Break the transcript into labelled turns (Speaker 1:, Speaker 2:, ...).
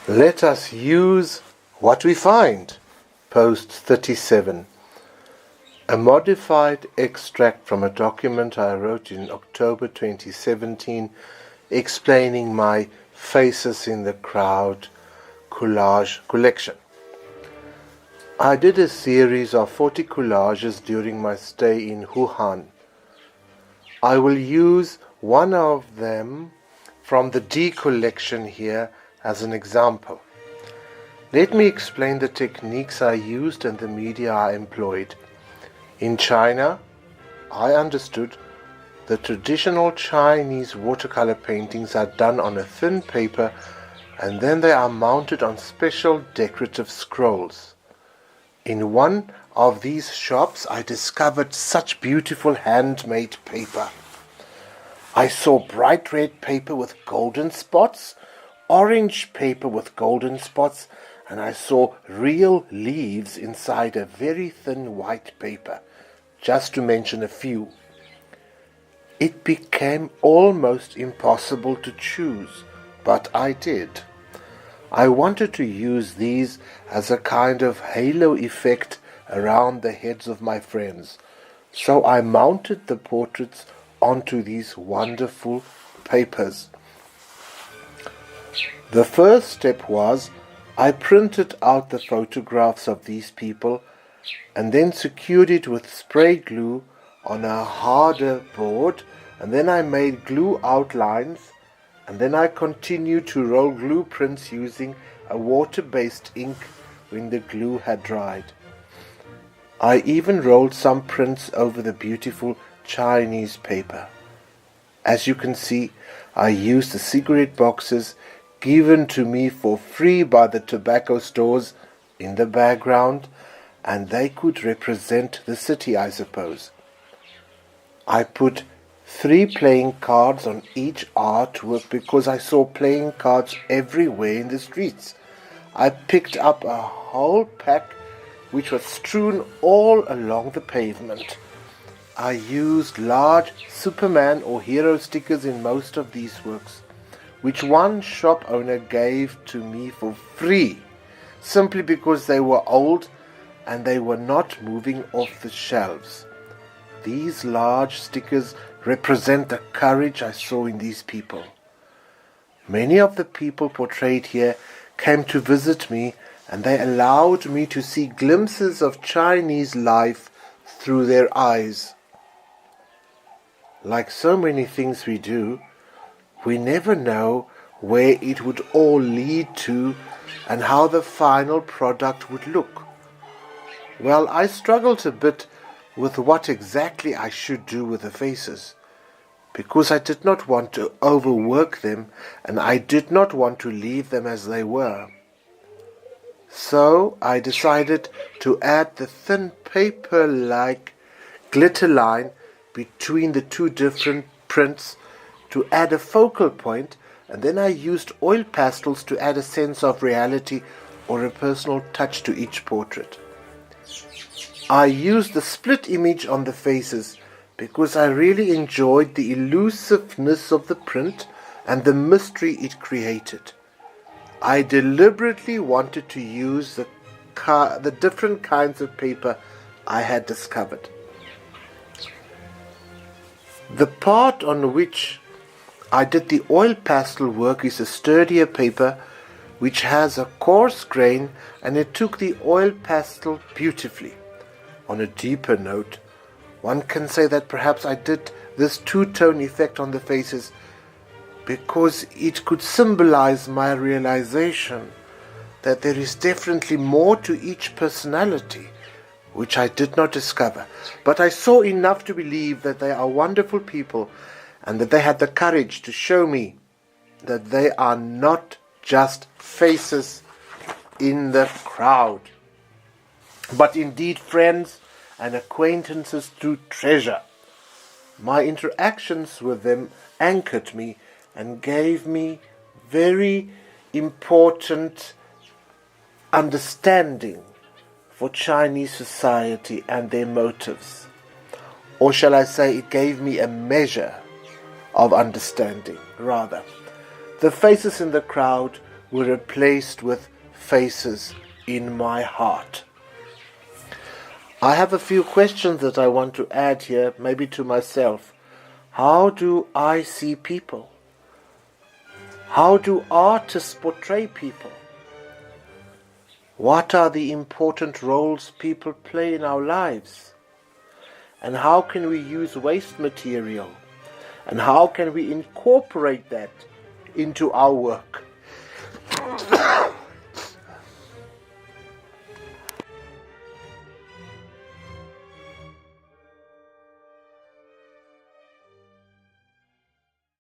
Speaker 1: Let us use what we find. Post 37. A modified extract from a document I wrote in October 2017 explaining my Faces in the Crowd collage collection. I did a series of 40 collages during my stay in Wuhan. I will use one of them from the D collection here as an example. Let me explain the techniques I used and the media I employed. In China, I understood the traditional Chinese watercolor paintings are done on a thin paper and then they are mounted on special decorative scrolls. In one of these shops, I discovered such beautiful handmade paper. I saw bright red paper with golden spots, orange paper with golden spots, and I saw real leaves inside a very thin white paper, just to mention a few. It became almost impossible to choose, but I did. I wanted to use these as a kind of halo effect around the heads of my friends, so I mounted the portraits onto these wonderful papers. The first step was I printed out the photographs of these people and then secured it with spray glue on a harder board, and then I made glue outlines, and then I continued to roll glue prints using a water-based ink when the glue had dried. I even rolled some prints over the beautiful Chinese paper. As you can see, I used the cigarette boxes given to me for free by the tobacco stores in the background, and they could represent the city, I suppose. I put 3 playing cards on each artwork because I saw playing cards everywhere in the streets. I picked up a whole pack which was strewn all along the pavement. I used large Superman or hero stickers in most of these works, which one shop owner gave to me for free, simply because they were old and they were not moving off the shelves. These large stickers represent the courage I saw in these people. Many of the people portrayed here came to visit me, and they allowed me to see glimpses of Chinese life through their eyes. Like so many things we do, we never know where it would all lead to and how the final product would look. Well, I struggled a bit with what exactly I should do with the faces, because I did not want to overwork them and I did not want to leave them as they were. So I decided to add the thin paper-like glitter line between the 2 different prints to add a focal point, and then I used oil pastels to add a sense of reality or a personal touch to each portrait. I used the split image on the faces because I really enjoyed the elusiveness of the print and the mystery it created. I deliberately wanted to use the different kinds of paper I had discovered. The part on which I did the oil pastel work is a sturdier paper which has a coarse grain, and it took the oil pastel beautifully. On a deeper note, one can say that perhaps I did this 2-tone effect on the faces because it could symbolize my realization that there is definitely more to each personality, which I did not discover. But I saw enough to believe that they are wonderful people and that they had the courage to show me that they are not just faces in the crowd, but indeed friends and acquaintances to treasure. My interactions with them anchored me and gave me very important understanding for Chinese society and their motives. Or shall I say, it gave me a measure of understanding, rather. The faces in the crowd were replaced with faces in my heart. I have a few questions that I want to add here, maybe to myself. How do I see people? How do artists portray people? What are the important roles people play in our lives? And how can we use waste material? And how can we incorporate that into our work?